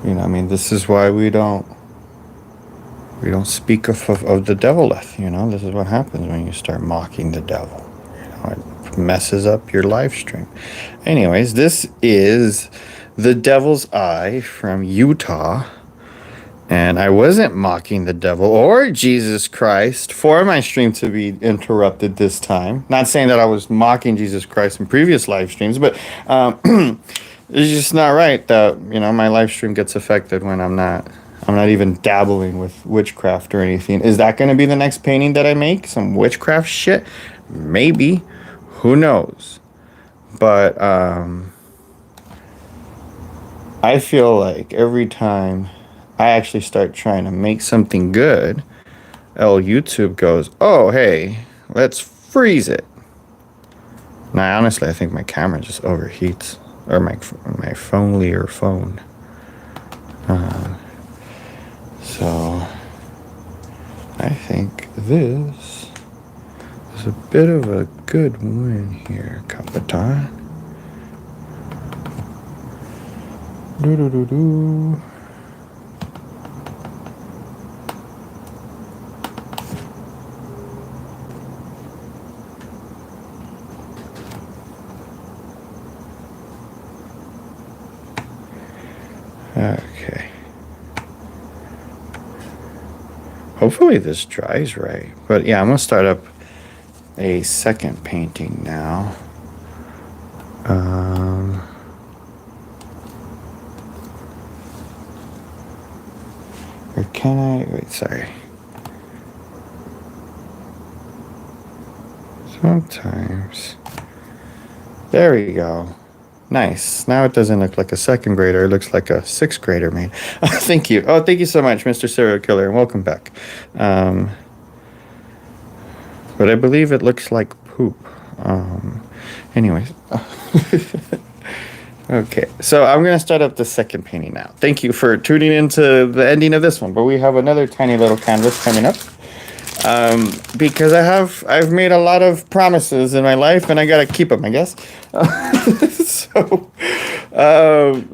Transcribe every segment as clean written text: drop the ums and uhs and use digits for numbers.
You know, I mean, this is why we don't speak of the devileth. You know, this is what happens when you start mocking the devil. You know, it messes up your live stream. Anyways, this is the Devil's Eye from Utah. And I wasn't mocking the devil or Jesus Christ for my stream to be interrupted this time. Not saying that I was mocking Jesus Christ in previous live streams, but it's just not right that my live stream gets affected when I'm not even dabbling with witchcraft or anything. Is that going to be the next painting that I make? Some witchcraft shit? Maybe. Who knows? But I feel like every time I actually start trying to make something good, YouTube goes, "Oh, hey, let's freeze it." Now, honestly, I think my camera just overheats, or my phone. So I think this is a bit of a good win here, Capitan. Do do do do. Okay. Hopefully this dries right. But yeah, I'm gonna start up a second painting now. Or can I wait? Sorry. Sometimes. There we go. Nice. Now it doesn't look like a second grader. It looks like a sixth grader made. Thank you. Oh, thank you so much, Mr. Serial Killer, and welcome back. But I believe it looks like poop. Anyways. Okay, so I'm going to start up the second painting now. Thank you for tuning into the ending of this one, but we have another tiny little canvas coming up. Because I've made a lot of promises in my life and I gotta keep them, I guess. So,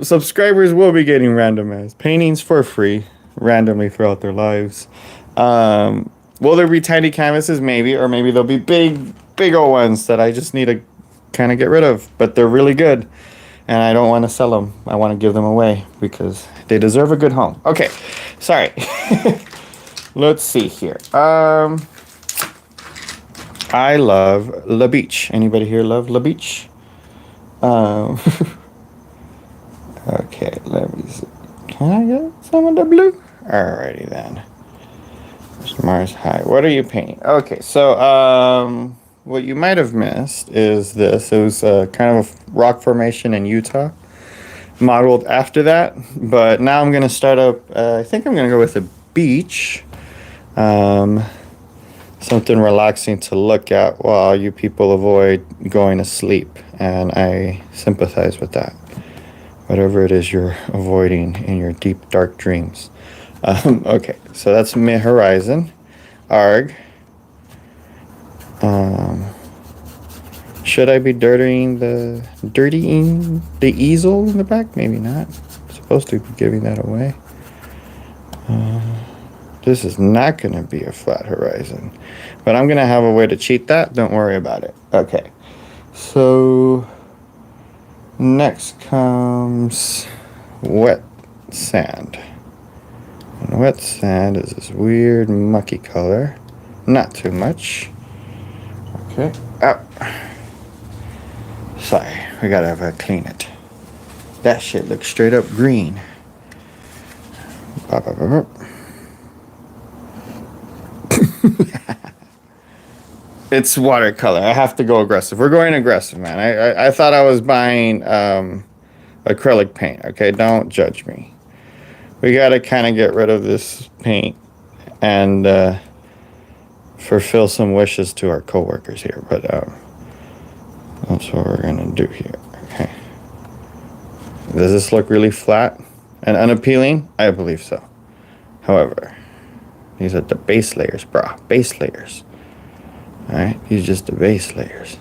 subscribers will be getting randomized paintings for free randomly throughout their lives. Will there be tiny canvases? Maybe, or maybe there'll be big old ones that I just need to kind of get rid of, but they're really good. And I don't want to sell them. I want to give them away because they deserve a good home. Okay, sorry. Let's see here. I love La Beach. Anybody here love La Beach? Um, okay, let me see. Can I get some of the blue? Alrighty then. Mars High. What are you painting? Okay, so what you might have missed is this. It was kind of a rock formation in Utah, modeled after that. But now I'm gonna start up. I think I'm gonna go with a beach. Something relaxing to look at while you people avoid going to sleep. And I sympathize with that. Whatever it is you're avoiding in your deep, dark dreams. Okay, so that's Mid Horizon. Arg. Should I be dirtying the easel in the back? Maybe not. I'm supposed to be giving that away. This is not going to be a flat horizon. But I'm going to have a way to cheat that. Don't worry about it. Okay. So next comes wet sand. And wet sand is this weird mucky color. Not too much. Okay. Oh. Sorry. We got to clean it. That shit looks straight up green. It's watercolor. I have to go aggressive. We're going aggressive, man. I thought I was buying acrylic paint. Okay, don't judge me. We got to kind of get rid of this paint and fulfill some wishes to our coworkers here. But that's what we're gonna do here. Okay. Does this look really flat and unappealing? I believe so. However, these are the base layers, brah. Base layers. Alright, these are just the base layers.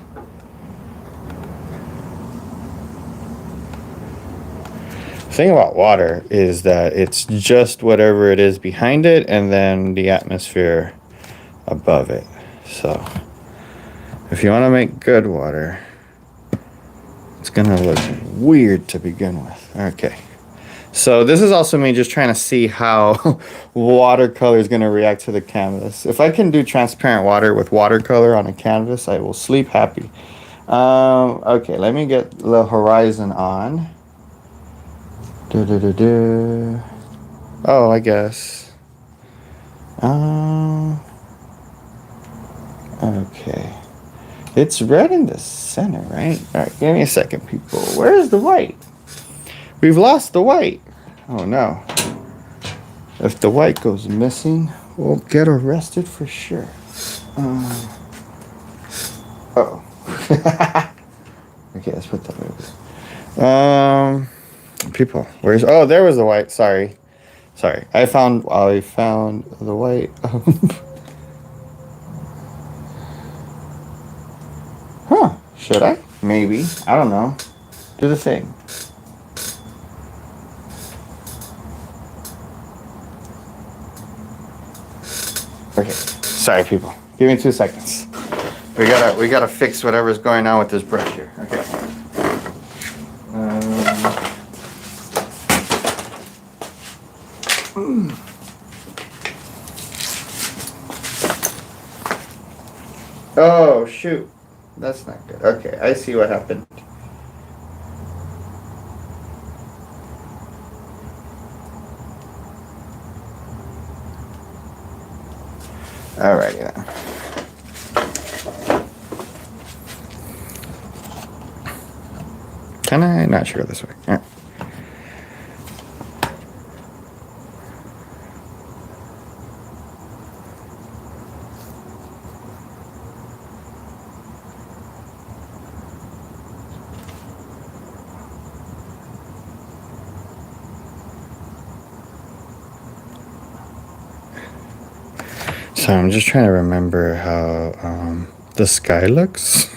thing about water is that it's just whatever it is behind it and then the atmosphere above it. So if you want to make good water, it's gonna look weird to begin with. Okay. So this is also me just trying to see how watercolor is gonna react to the canvas. If I can do transparent water with watercolor on a canvas, I will sleep happy. Okay, let me get the horizon on. Oh, I guess. Okay. It's red in the center, right? All right, give me a second, people. Where's the white? We've lost the white. Oh, no. If the white goes missing, we'll get arrested for sure. Oh. Okay, let's put that over. People, where's... Oh, there was the white. Sorry. I found the white. Huh. Should I? Maybe. I don't know. Do the thing. Okay. Sorry, people. Give me 2 seconds. We gotta fix whatever's going on with this brush here. Okay. Oh shoot. That's not good. Okay, I see what happened. Alrighty then. Can I? Not sure this way. All right. So I'm just trying to remember how the sky looks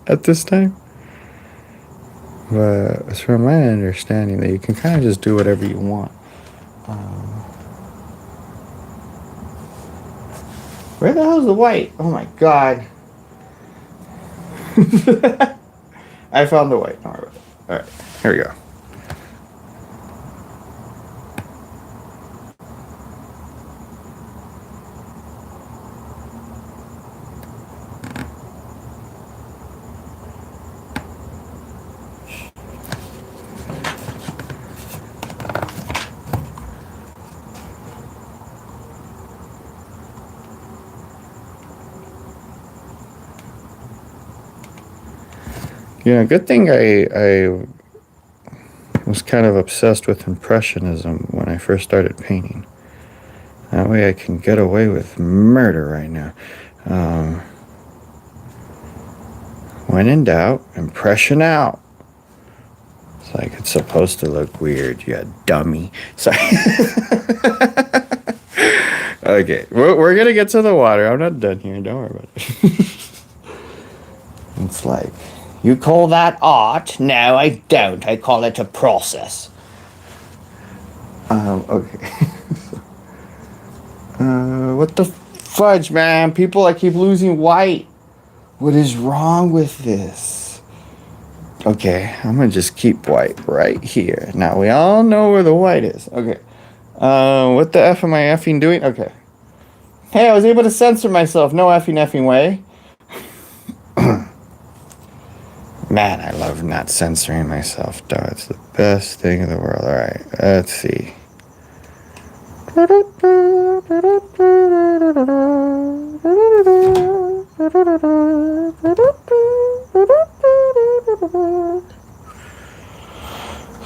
at this time. But it's from my understanding that you can kind of just do whatever you want. Where the hell's the white? Oh my god. I found the white. Don't worry about it. Alright, here we go. Good thing I was kind of obsessed with Impressionism when I first started painting. That way I can get away with murder right now. When in doubt, impression out. It's like it's supposed to look weird, you dummy. Sorry. Okay, we're gonna get to the water. I'm not done here, don't worry about it. It's like... You call that art? No, I don't. I call it a process. Okay. What the fudge, man? People, I keep losing white. What is wrong with this? Okay, I'm gonna just keep white right here. Now, we all know where the white is. Okay. What the F am I effing doing? Okay. Hey, I was able to censor myself. No effing way. Man, I love not censoring myself, though. It's the best thing in the world. All right, let's see.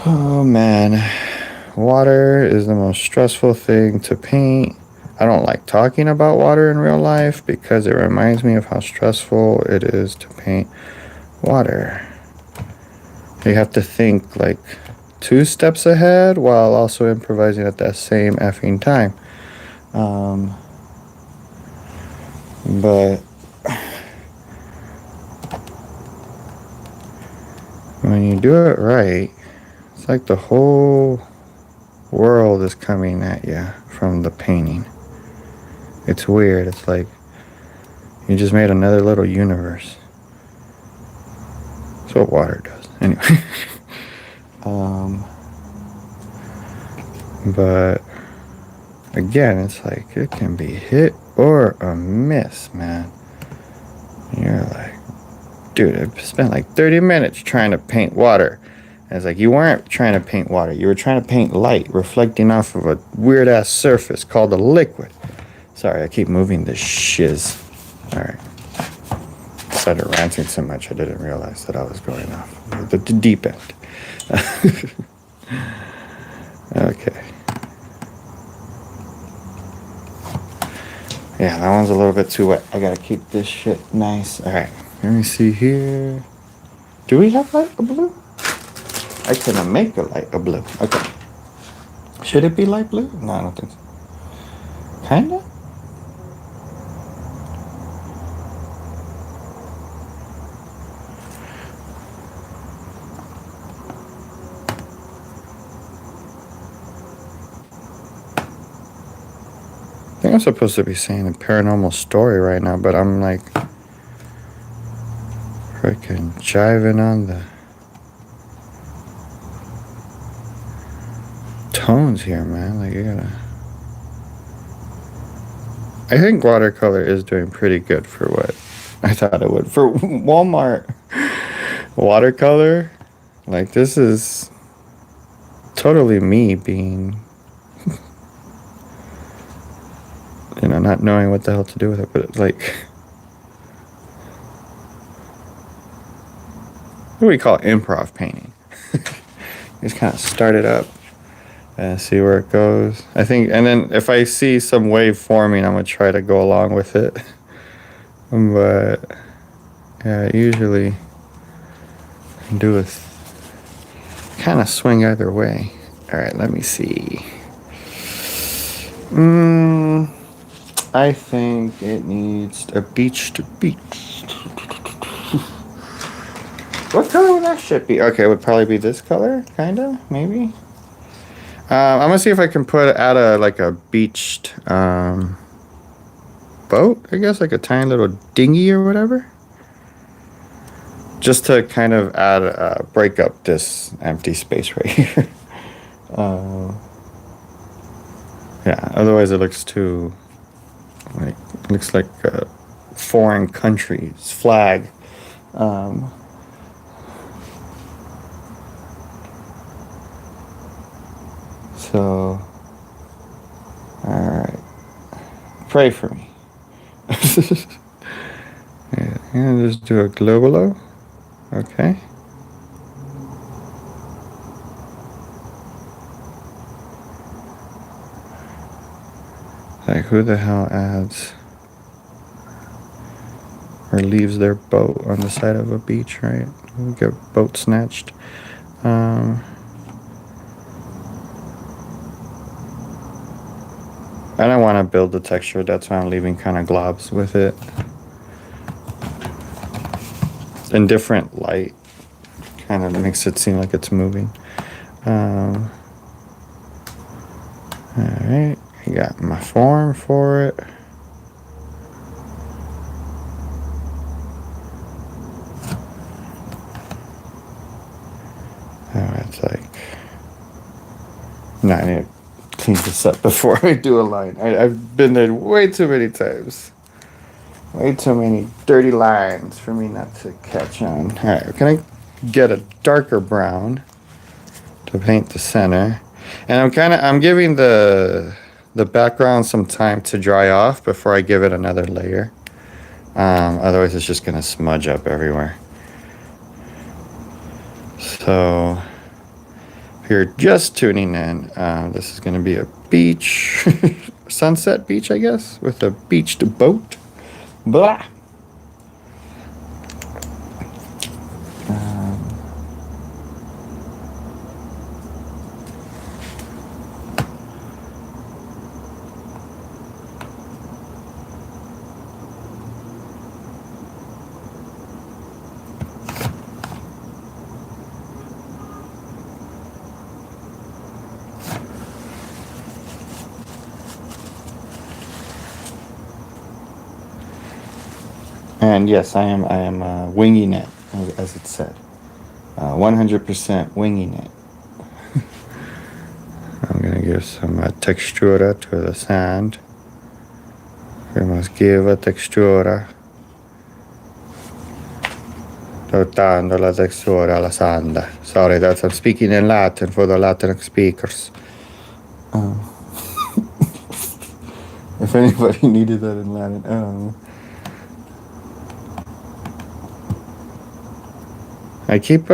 Oh, man. Water is the most stressful thing to paint. I don't like talking about water in real life because it reminds me of how stressful it is to paint water. You have to think like 2 steps ahead while also improvising at that same effing time. But when you do it right, it's It's like the whole world is coming at you from the painting. It's weird. It's like you just made another little universe. That's what water does. Anyway. But again, it's like it can be hit or a miss, man. You're like, dude, I spent like 30 minutes trying to paint water. And it's like, you weren't trying to paint water. You were trying to paint light reflecting off of a weird ass surface called a liquid. Sorry, I keep moving this shiz. Alright. Started ranting so much I didn't realize that I was going off the deep end. Okay. Yeah, that one's a little bit too wet. I gotta keep this shit nice. Alright, let me see here. Do we have light blue? I couldn't make a light blue. Okay. Should it be light blue? No, I don't think so. Kinda? I think I'm supposed to be saying a paranormal story right now, but I'm like freaking jiving on the tones here, man. Like, you gotta. I think watercolor is doing pretty good for what I thought it would. For Walmart watercolor, like, this is totally me being, you know, not knowing what the hell to do with it, but it's like, what do we call improv painting? Just kind of start it up and see where it goes. I think, and then if I see some wave forming, I'm gonna try to go along with it. But yeah, usually do a kind of swing either way. All right, let me see. I think it needs a beach to beach. What color would that shit be? Okay, it would probably be this color, kinda, maybe. I'm gonna see if I can add a beached boat, I guess, like a tiny little dinghy or whatever. Just to kind of break up this empty space right here. Yeah, otherwise it looks too, like, looks like a foreign country's flag. So, alright. Pray for me. Yeah, and just do a globalo. Okay. Like, who the hell adds or leaves their boat on the side of a beach, right? We get boat snatched. I don't want to build the texture, that's why I'm leaving kind of globs with it. In different light, kind of makes it seem like it's moving. Alright, I got my form for it. Oh, it's like, no, I need to clean this up before I do a line. I've been there way too many times. Way too many dirty lines for me not to catch on. Alright, can I get a darker brown to paint the center? And I'm giving the background some time to dry off before I give it another layer. Otherwise it's just gonna smudge up everywhere. So if you're just tuning in, this is gonna be a beach, sunset beach, I guess, with a beached boat. Blah. And yes, I am winging it, as it said. 100% winging it. I'm gonna give some textura to the sand. We must give a textura. Dando la textura alla sand. Sorry, that I'm speaking in Latin for the Latin speakers. Um, if anybody needed that in Latin. I keep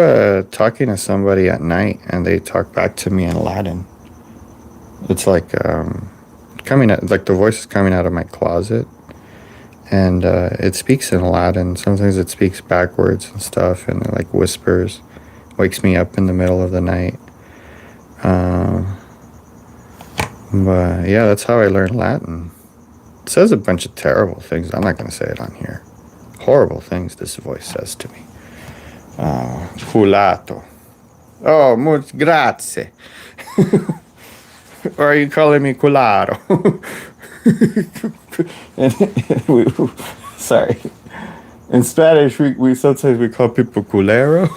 talking to somebody at night and they talk back to me in Latin. It's like coming out, like the voice is coming out of my closet, and it speaks in Latin. Sometimes it speaks backwards and stuff, and it like whispers, wakes me up in the middle of the night. But yeah, that's how I learned Latin. It says a bunch of terrible things. I'm not going to say it on here. Horrible things this voice says to me. Culato. Oh, much grazie. Or are you calling me cularo? Sorry. In Spanish, we sometimes we call people culero.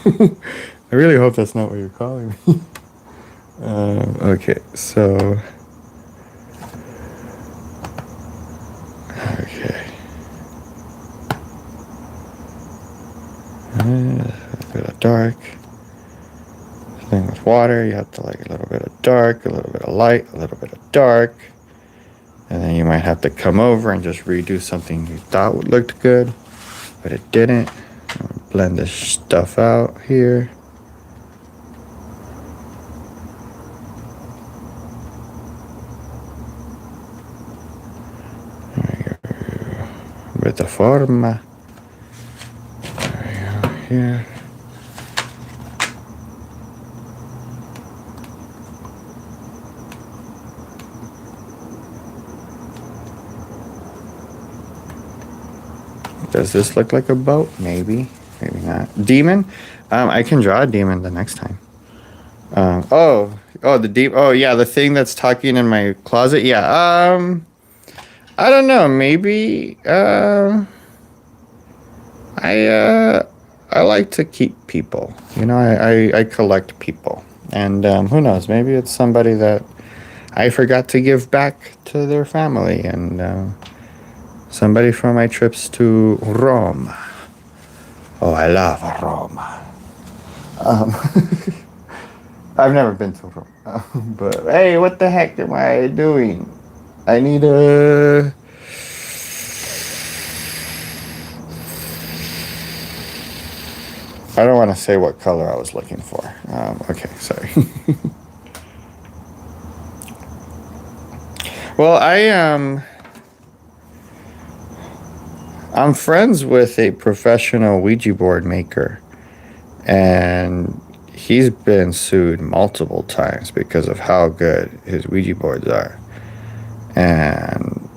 I really hope that's not what you're calling me. Okay, so... Okay. A bit of dark. Thing with water, you have to like a little bit of dark, a little bit of light, a little bit of dark. And then you might have to come over and just redo something you thought would looked good, but it didn't. Blend this stuff out here. With the forma. There we go here. Does this look like a boat? Maybe. Maybe not. Demon? I can draw a demon the next time. The deep. Oh, yeah, the thing that's talking in my closet. Yeah. I don't know. Maybe. I like to keep people. You know, I collect people, and who knows? Maybe it's somebody that I forgot to give back to their family, and somebody from my trips to Rome. Oh, I love Rome. I've never been to Rome. But hey, what the heck am I doing? I need a... I don't want to say what color I was looking for. Okay, sorry. Well, I'm friends with a professional Ouija board maker, and he's been sued multiple times because of how good his Ouija boards are. And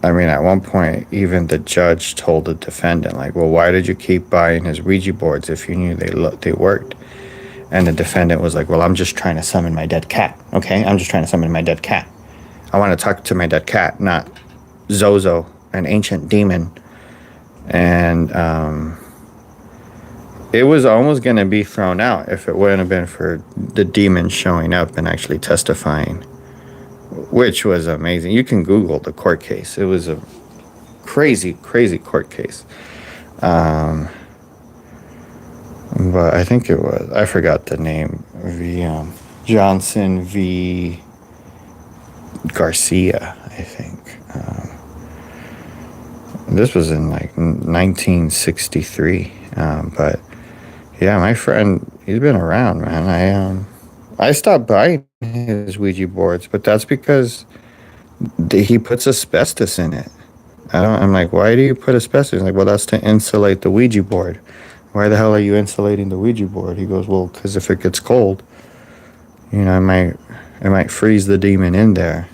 I mean, at one point, even the judge told the defendant, like, well, why did you keep buying his Ouija boards if you knew they worked? And the defendant was like, well, I'm just trying to summon my dead cat. Okay, I'm just trying to summon my dead cat. I want to talk to my dead cat, not Zozo, an ancient demon. And it was almost going to be thrown out if it wouldn't have been for the demon showing up and actually testifying, which was amazing. You can Google the court case. It was a crazy, crazy court case. But I think it was, I forgot the name, Johnson v. Garcia, I think. This was in like 1963. But yeah, my friend, he's been around, man. I stopped buying his Ouija boards, but that's because he puts asbestos in it. I'm like, why do you put asbestos? He's like, well, that's to insulate the Ouija board. Why the hell are you insulating the Ouija board? He goes, well, because if it gets cold, you know, it might freeze the demon in there.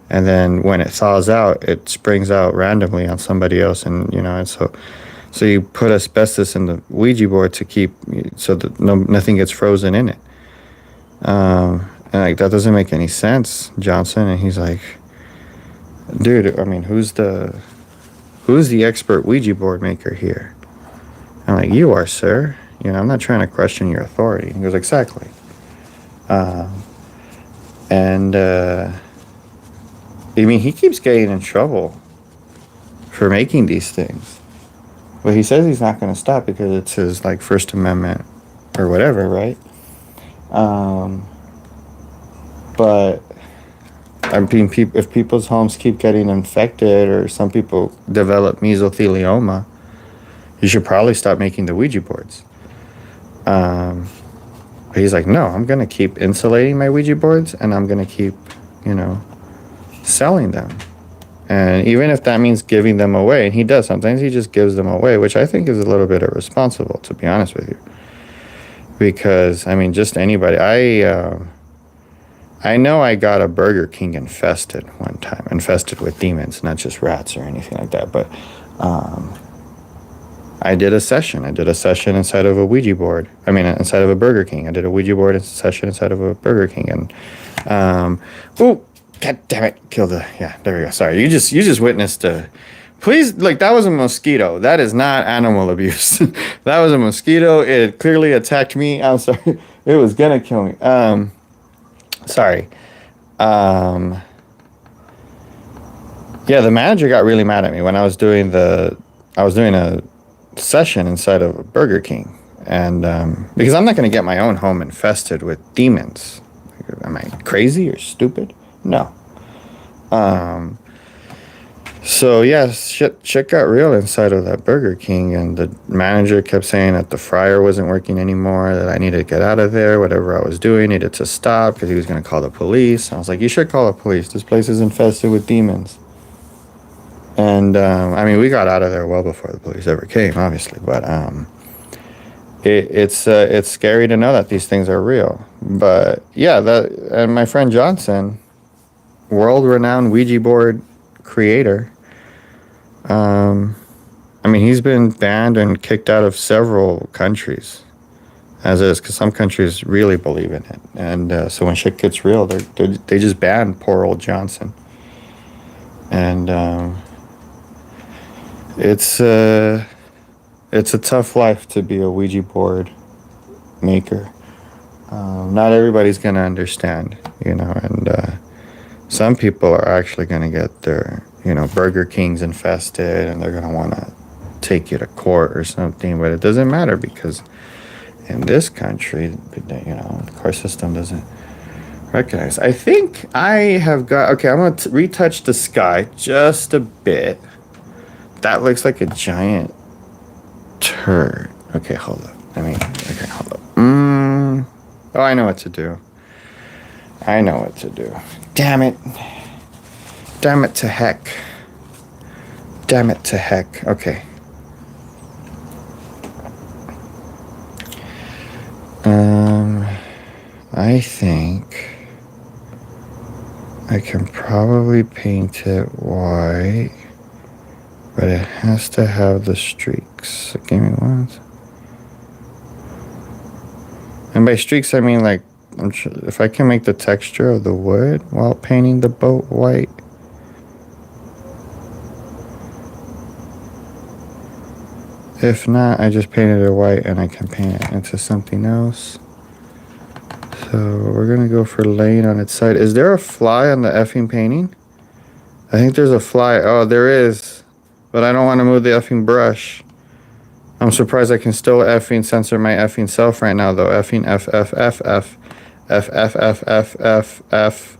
And then when it thaws out, it springs out randomly on somebody else. And, you know, and so you put asbestos in the Ouija board to keep, so that nothing gets frozen in it. And like, that doesn't make any sense, Johnson. And he's like, dude, I mean, who's the who's the expert Ouija board maker here? I'm like, you are, sir. I'm not trying to question your authority. He goes, exactly. And I mean, he keeps getting in trouble for making these things. But he says he's not going to stop because it's his, like, First Amendment or whatever, right? But I mean, if people's homes keep getting infected or some people develop mesothelioma, you should probably stop making the Ouija boards. But he's like, no, I'm going to keep insulating my Ouija boards and I'm going to keep, selling them. And even if that means giving them away, and he does, sometimes he just gives them away, which I think is a little bit irresponsible, to be honest with you. Because, I mean, just anybody. I know I got a Burger King infested one time, infested with demons, not just rats or anything like that. But I did a session. I did a session inside of a Ouija board. I mean, inside of a Burger King. I did a Ouija board session inside of a Burger King. And, God damn it, yeah, there we go. Sorry, you just witnessed please, like, that was a mosquito. That is not animal abuse. That was a mosquito. It clearly attacked me. I'm sorry. It was gonna kill me. Sorry. Yeah, the manager got really mad at me when I was doing a session inside of a Burger King. And because I'm not gonna get my own home infested with demons. Am I crazy or stupid? No. So yeah, shit got real inside of that Burger King, and the manager kept saying that the fryer wasn't working anymore, that I needed to get out of there, whatever I was doing needed to stop because he was going to call the police. I was like, you should call the police. This place is infested with demons. And I mean, we got out of there well before the police ever came, obviously, but it's scary to know that these things are real. But yeah, and my friend Johnson, world-renowned Ouija board creator. I mean, he's been banned and kicked out of several countries, as is, because some countries really believe in it. And so when shit gets real, they just ban poor old Johnson. And it's a tough life to be a Ouija board maker. Not everybody's gonna understand, and some people are actually gonna get their, Burger King's infested, and they're gonna want to take you to court or something. But it doesn't matter because in this country, the court system doesn't recognize. I think I have got. Okay, I'm gonna retouch the sky just a bit. That looks like a giant turd. Okay, hold up. Okay, hold up. Oh, I know what to do. Damn it. Damn it to heck. Okay. I think I can probably paint it white, but it has to have the streaks. So give me one. And by streaks, I mean, like, if I can make the texture of the wood while painting the boat white. If not, I just painted it white and I can paint it into something else. So we're gonna go for laying on its side. Is there a fly on the effing painting? I think there's a fly. Oh, there is. But I don't want to move the effing brush. I'm surprised I can still effing censor my effing self right now, though. Effing F F F F F F F F F F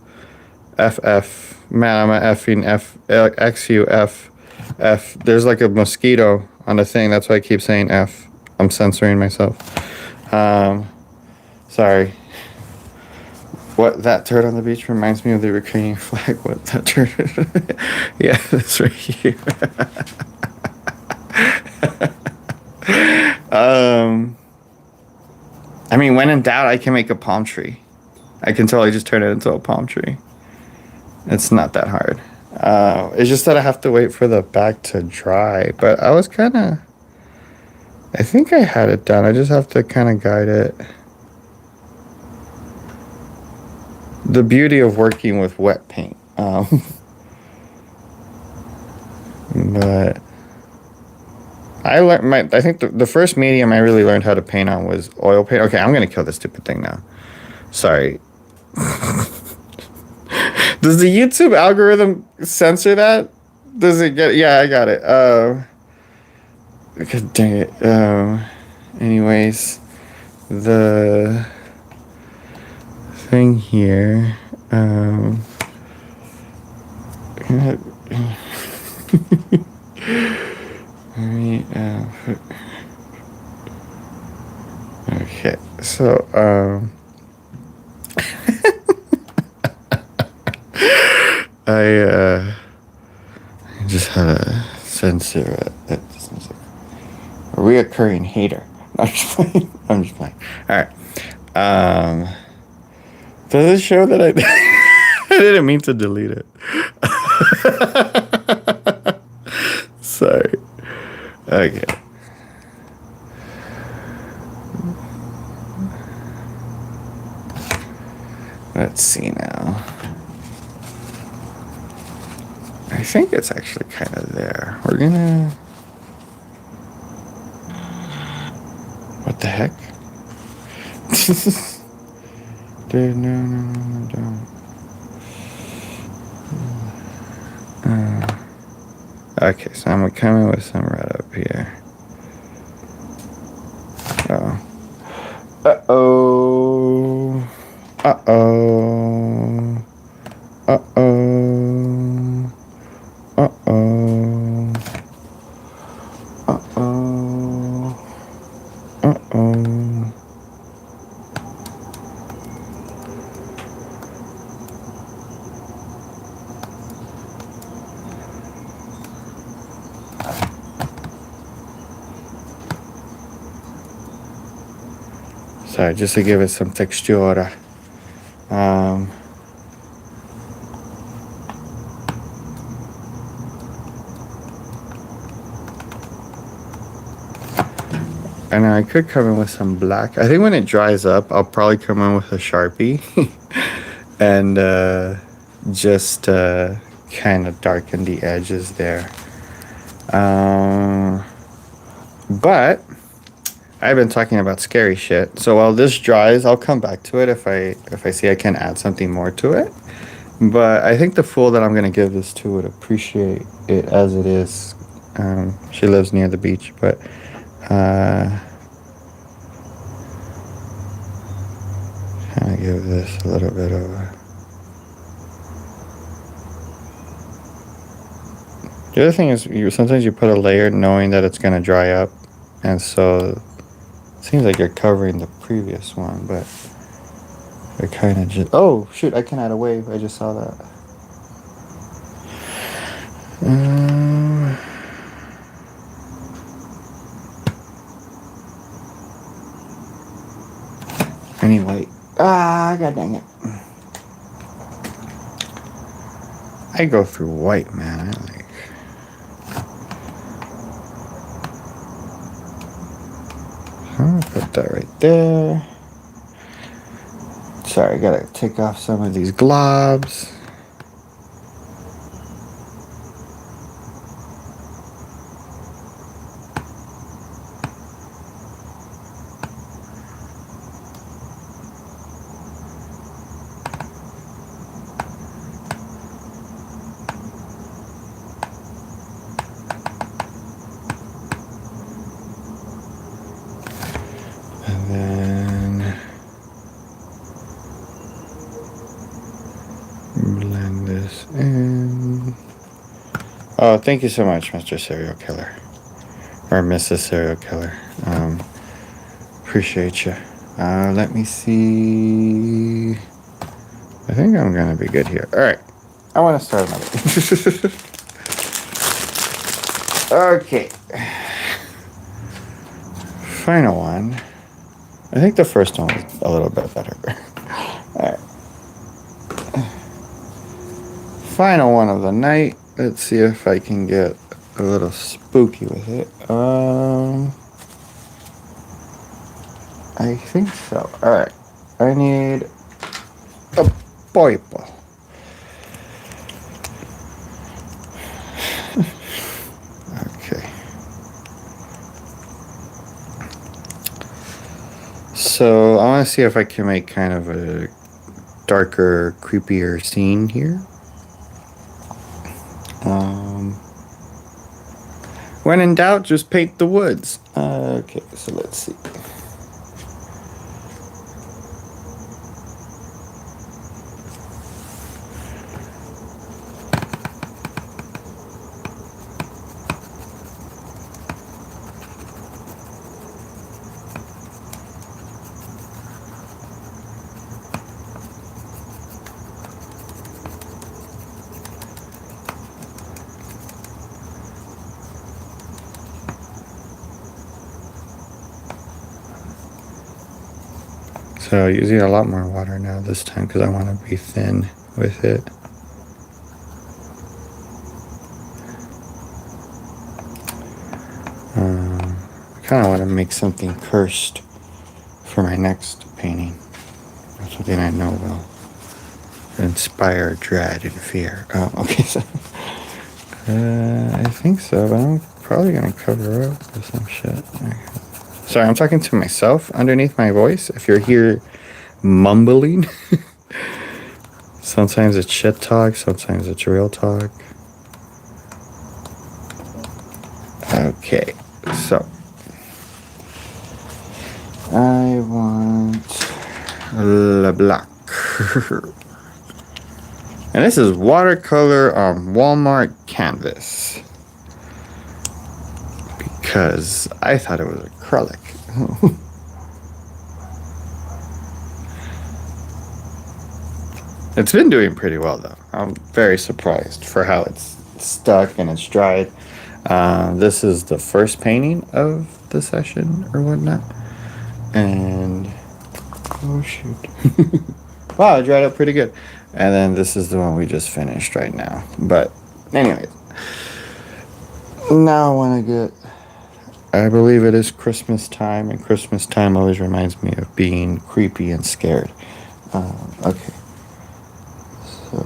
F F. Man, I'm a effing F X U F F. There's like a mosquito on the thing. That's why I keep saying F. I'm censoring myself. Sorry. What, that turd on the beach reminds me of the Ukrainian flag. What, that turd? Yeah, that's right here. I mean, when in doubt, I can make a palm tree. I can totally just turn it into a palm tree. It's not that hard. It's just that I have to wait for the back to dry. But I think I had it done. I just have to kind of guide it. The beauty of working with wet paint. But I learned my. I think the first medium I really learned how to paint on was oil paint. Okay, I'm gonna kill this stupid thing now. Sorry. Does the YouTube algorithm censor that? Does it get? Yeah, I got it. God dang it. Anyways, the thing here. Alright, okay, so, I just had to censor that. A reoccurring hater. I'm just playing. I'm just playing. Alright. Does it show that I I didn't mean to delete it. Sorry. Okay. Let's see now. I think it's actually kind of there. We're gonna... What the heck? Dude, no, don't. Okay, so I'm coming with some red up here. Oh. Uh-oh. Uh-oh. Uh-oh. Uh-oh. Uh-oh. Uh-oh. Sorry, just to give it some texture. And I could come in with some black. I think when it dries up, I'll probably come in with a Sharpie and just kind of darken the edges there. But I've been talking about scary shit. So while this dries, I'll come back to it if I see I can add something more to it. But I think the fool that I'm gonna give this to would appreciate it as it is. She lives near the beach, but kind of give this a little bit of a... The other thing is, sometimes you put a layer knowing that it's gonna dry up, and so it seems like you're covering the previous one, but it kind of just... Oh, shoot, I can add a wave. I just saw that. Anyway. God dang it. I go through white, man. I like... I'm gonna put that right there. Sorry, I gotta take off some of these globs. And then blend this in. Oh, thank you so much, Mr. Serial Killer. Or Mrs. Serial Killer. Appreciate you. Let me see. I think I'm gonna be good here. All right. I want to start another. Okay. Final one. I think the first one was a little bit better. All right. Final one of the night. Let's see if I can get a little spooky with it. I think so. All right. I need a purple. Okay. So I want to see if I can make kind of a darker, creepier scene here. When in doubt, just paint the woods. Okay, so let's see. So using a lot more water now this time because I want to be thin with it. I kind of want to make something cursed for my next painting. Something I know will inspire dread and fear. Oh, okay, so I think so, but I'm probably gonna cover up with some shit. Sorry, I'm talking to myself underneath my voice. If you're here mumbling, sometimes it's shit talk, sometimes it's real talk. Okay, so I want Le Black. And this is watercolor on Walmart canvas. Because I thought it was acrylic. It's been doing pretty well though. I'm very surprised for how it's stuck and it's dried. This is the first painting of the session or whatnot. And oh shoot. Wow, it dried up pretty good. And then this is the one we just finished right now. But anyways, now I want to get, I believe it is Christmas time, and Christmas time always reminds me of being creepy and scared. Okay. So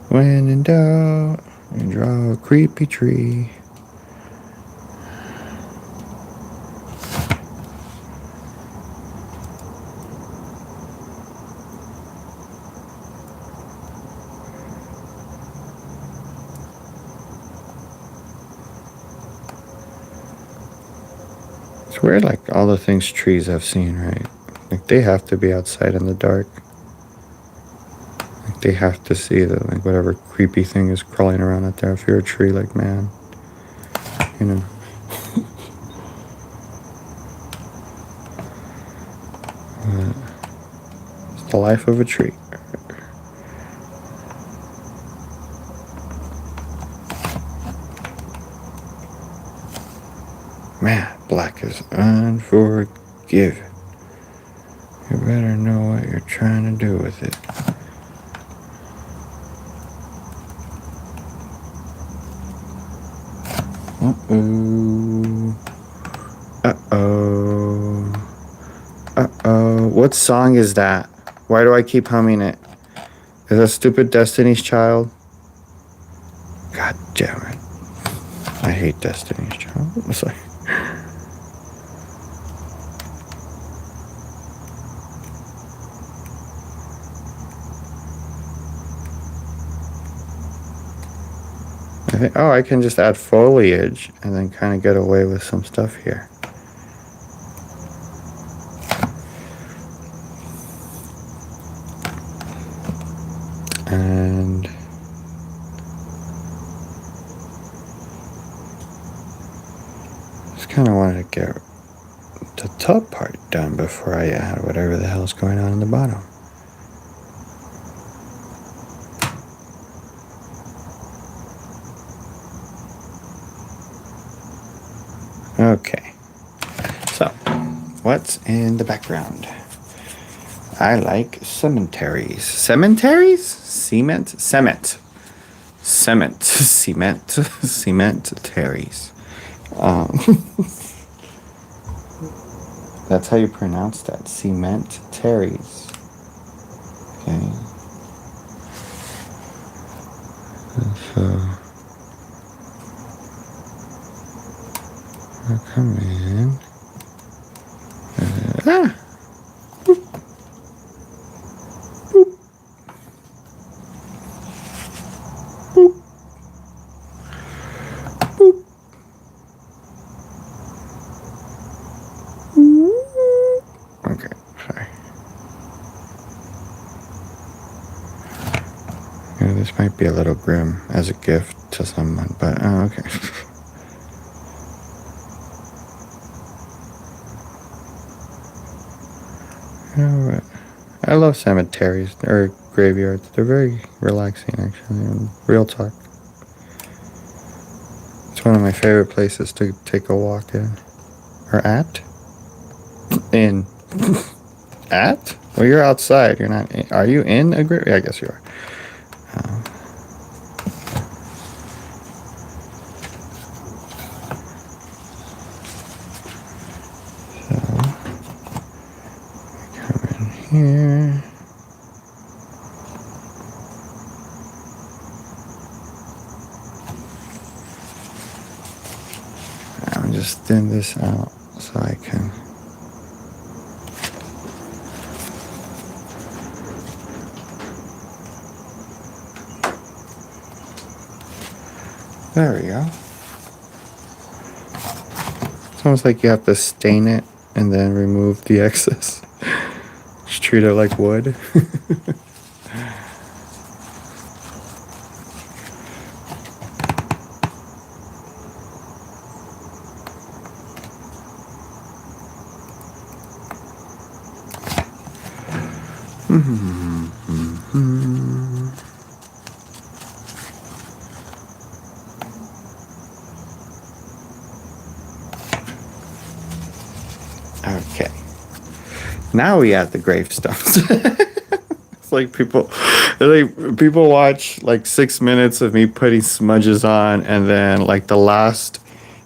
when in doubt, you draw a creepy tree. It's weird, like all the things trees I've seen, right? Like they have to be outside in the dark. Like they have to see that, like whatever creepy thing is crawling around out there. If you're a tree, like man, you know. It's the life of a tree. Man, black is unforgiving. You better know what you're trying to do with it. Uh-oh. Uh-oh. Uh-oh. What song is that? Why do I keep humming it? Is that stupid Destiny's Child? God damn it. I hate Destiny's Child. It's like... I can just add foliage and then kind of get away with some stuff here. And just kind of wanted to get the top part done before I add whatever the hell's going on in the bottom. Okay, so what's in the background? I like cemeteries. Cemeteries? Cement? Cement. Cement. Cement. Cemeteries. That's how you pronounce that. Cemeteries. Okay. I'll come in. Ah! Boop. Boop. Boop. Boop. Okay, sorry. Yeah, this might be a little grim as a gift to someone, but okay. You know what? I love cemeteries or graveyards. They're very relaxing, actually. And real talk. It's one of my favorite places to take a walk in. Or at? In. At? Well, you're outside. You're not in. Are you in a graveyard? Yeah, I guess you are. Come in here. I'm just thin this out so I can. There we go. It's almost like you have to stain it and then remove the excess. Just treat it like wood. Okay. Now we have the gravestones. It's like people watch like 6 minutes of me putting smudges on, and then like the last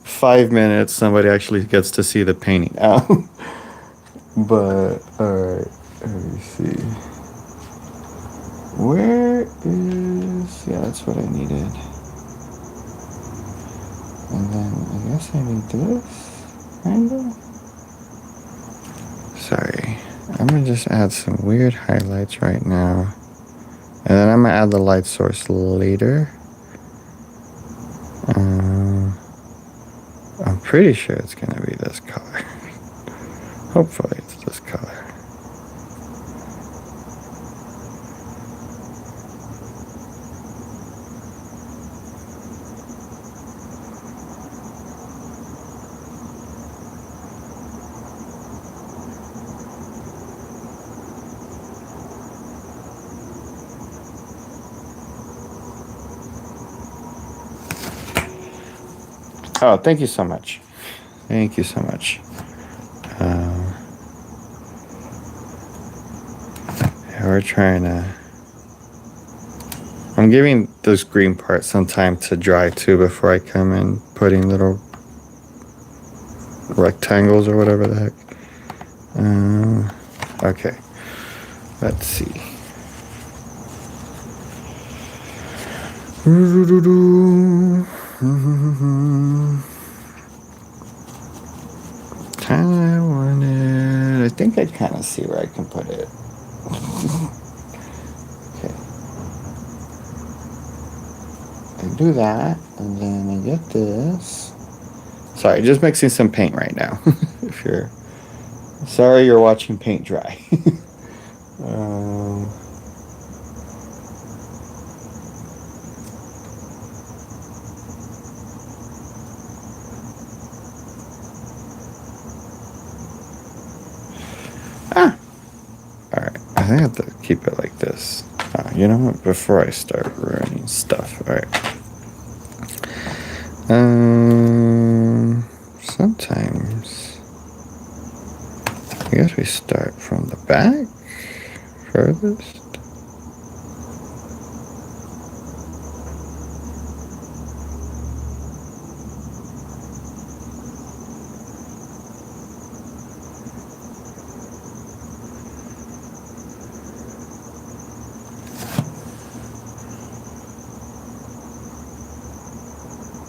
5 minutes somebody actually gets to see the painting out. But alright, let me see. Where is, yeah, that's what I needed. And then I guess I need this, kinda. Sorry, I'm gonna just add some weird highlights right now. And then I'm gonna add the light source later. I'm pretty sure it's gonna be this color. Hopefully it's this color. Oh, thank you so much. Thank you so much. Yeah, we're trying to. I'm giving those green parts some time to dry too before I come in putting little rectangles or whatever the heck. Okay. Let's see. Kinda wanted. I think I kind of see where I can put it. Okay. I do that, and then I get this. Sorry, just mixing some paint right now. If you're sorry, you're watching paint dry. All right, I think I have to keep it like this. You know what? Before I start ruining stuff, all right. Sometimes I guess we start from the back furthest.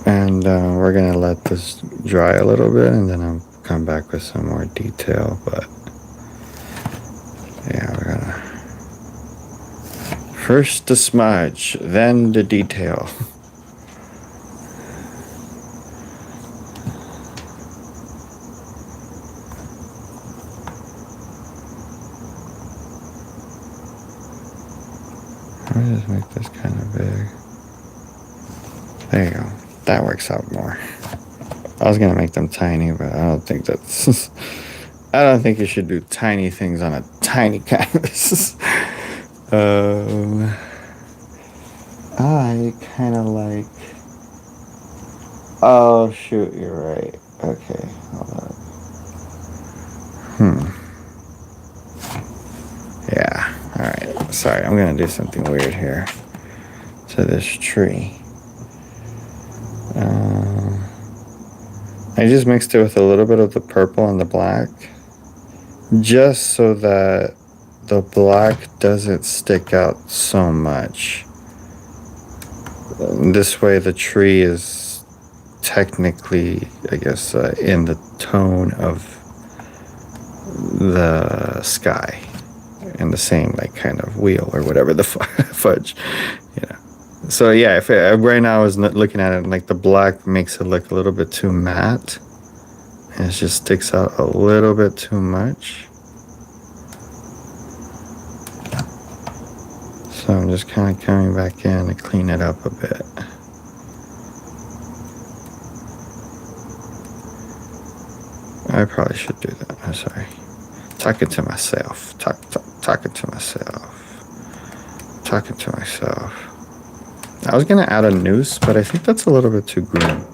And we're gonna let this dry a little bit, and then I'll come back with some more detail. But yeah, we're gonna first the smudge, then the detail. Let me just make this kind of big. There you go. That works out more. I was gonna make them tiny, but I don't think that's. I don't think you should do tiny things on a tiny canvas. I kind of like. Oh shoot, you're right. Okay, hold on. Yeah. All right. Sorry, I'm gonna do something weird here to this tree. I just mixed it with a little bit of the purple and the black, just so that the black doesn't stick out so much. This way the tree is technically, I guess, in the tone of the sky, in the same like kind of wheel or whatever the fudge, you know. So yeah, if right now I was looking at it, like the black makes it look a little bit too matte, and it just sticks out a little bit too much. So I'm just kind of coming back in to clean it up a bit. I probably should do that. I'm sorry. Talking to myself. Talking to myself. Talking to myself. I was gonna add a noose, but I think that's a little bit too grim.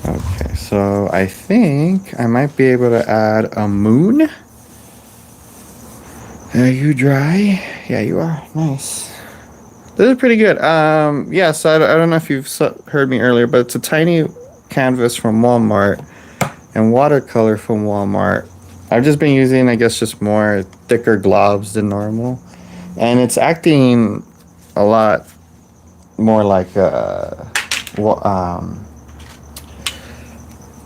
Okay, so I think I might be able to add a moon. Are you dry? Yeah, you are. Nice. This is pretty good. Yeah, so I don't know if you've heard me earlier, but it's a tiny canvas from Walmart and watercolor from Walmart. I've just been using, I guess, just more thicker globs than normal. And it's acting a lot more like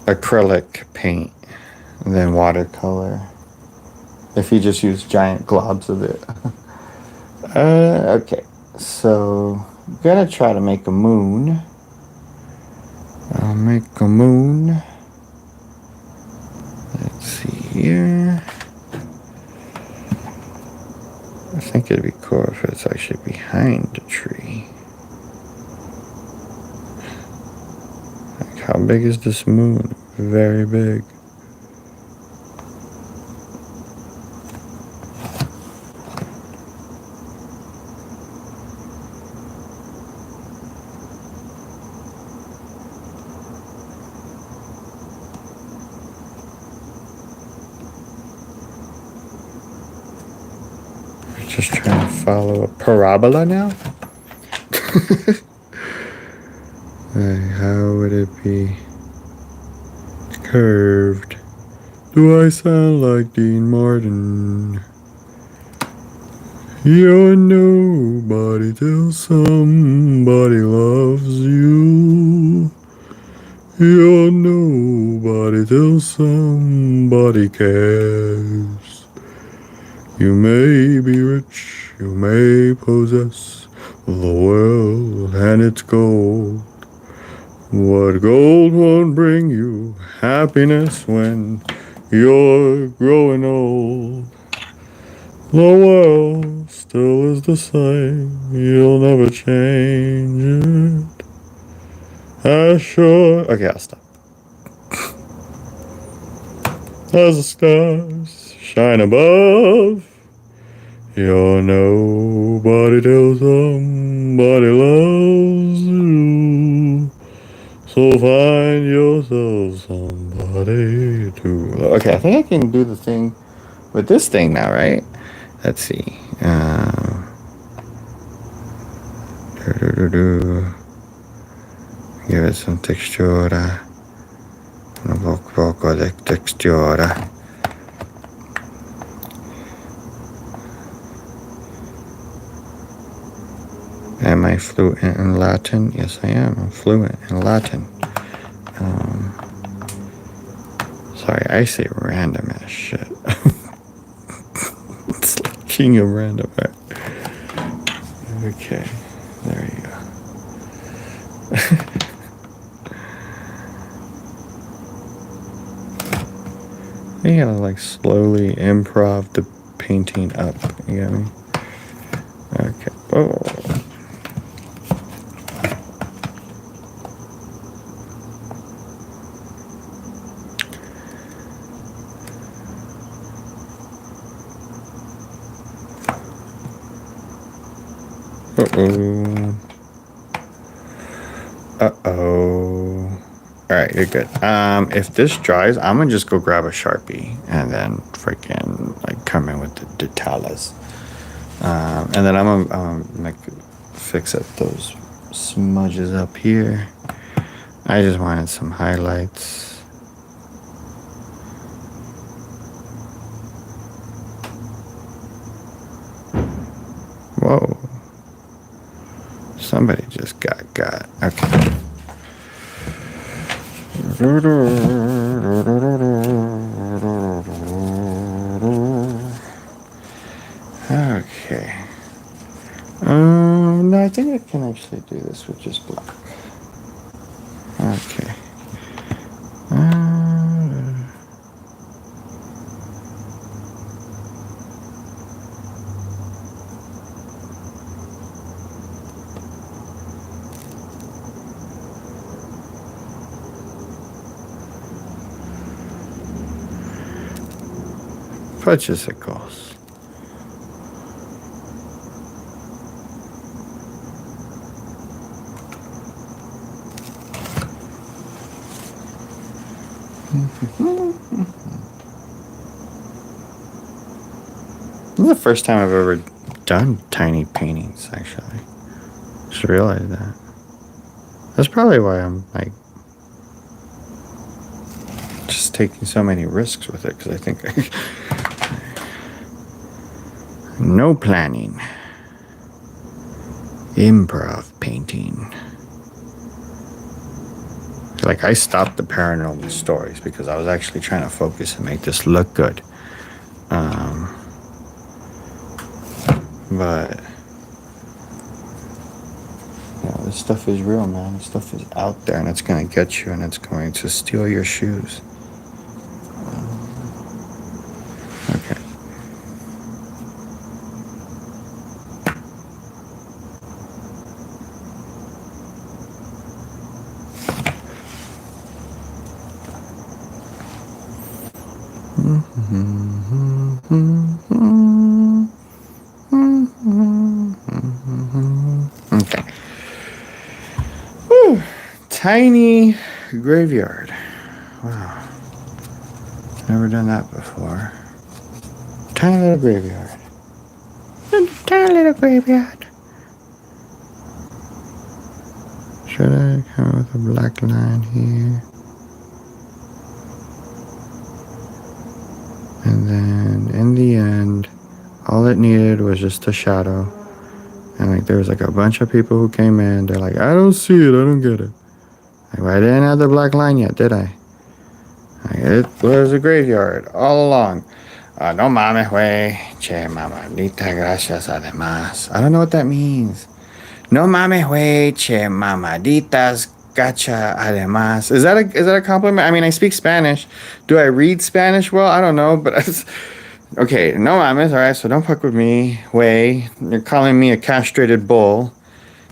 acrylic paint than watercolor. If you just use giant globs of it. Okay, so I'm gonna try to make a moon. I'll make a moon. Let's see here. I think it'd be cool if it's actually behind the tree. Like, how big is this moon? Very big. Just trying to follow a parabola now. How would it be curved? Do I sound like Dean Martin? You're nobody till somebody loves you. You're nobody till somebody cares. You may be rich, you may possess the world and its gold. What gold won't bring you happiness when you're growing old. The world still is the same, you'll never change it. As sure. Okay, I'll stop. As the stars shine above, you're nobody till somebody loves you. So find yourself somebody to. Okay, I think I can do the thing with this thing now, right? Let's see. Give it some textura. Un poco de textura. Am I fluent in Latin? Yes, I am. I'm fluent in Latin. Sorry, I say random ass shit. It's like king of random. Okay, there you go. You gotta like slowly improv the painting up. You get me? Okay. Oh. Uh-oh. Uh-oh. Alright, you're good. If this dries, I'm gonna just go grab a Sharpie and then freaking like come in with the details. And then I'm gonna like fix up those smudges up here. I just wanted some highlights. Whoa. Somebody just got. Okay. Okay. No, I think I can actually do this with just black. Okay. Fudgesicles. This is the first time I've ever done tiny paintings, actually. Just realized that. That's probably why I'm like just taking so many risks with it, because I think no planning. Improv painting. Like, I stopped the paranormal stories because I was actually trying to focus and make this look good. But yeah, this stuff is real, man. This stuff is out there, and it's gonna get you, and it's going to steal your shoes. Okay. Okay. Whew. Tiny graveyard. Wow. Never done that before. Tiny little graveyard. Tiny little graveyard. Should I come with a black line here? And then in the end, all it needed was just a shadow. And like there was like a bunch of people who came in. They're like, I don't see it. I don't get it. Like, well, I didn't have the black line yet, did I? Like, it was a graveyard all along. No mames, güey. Che, mamadita, gracias, además. I don't know what that means. No mames, güey. Che, mamaditas, gacha, además. Is that a compliment? I mean, I speak Spanish. Do I read Spanish well? I don't know, but okay, no mames, all right, so don't fuck with me, güey. You're calling me a castrated bull.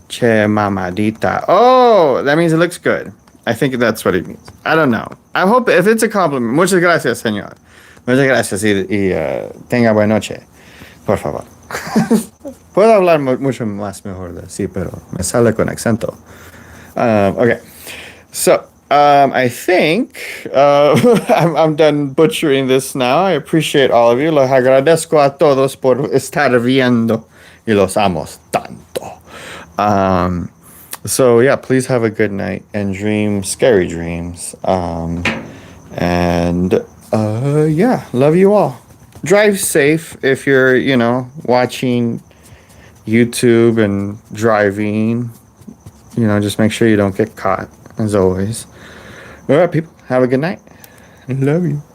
Che mamadita. Oh, that means it looks good. I think that's what it means. I don't know. I hope if it's a compliment. Muchas gracias, señor. Muchas gracias y tenga buena noche. Por favor. Puedo hablar mucho más mejor de así, pero me sale con acento. Okay. So, I think I'm done butchering this now. I appreciate all of you. Los agradezco a todos por estar viendo y los amos tanto. So yeah, please have a good night and dream scary dreams. Yeah, love you all. Drive safe if you're, watching YouTube and driving. Just make sure you don't get caught, as always. All right, people, have a good night. I love you.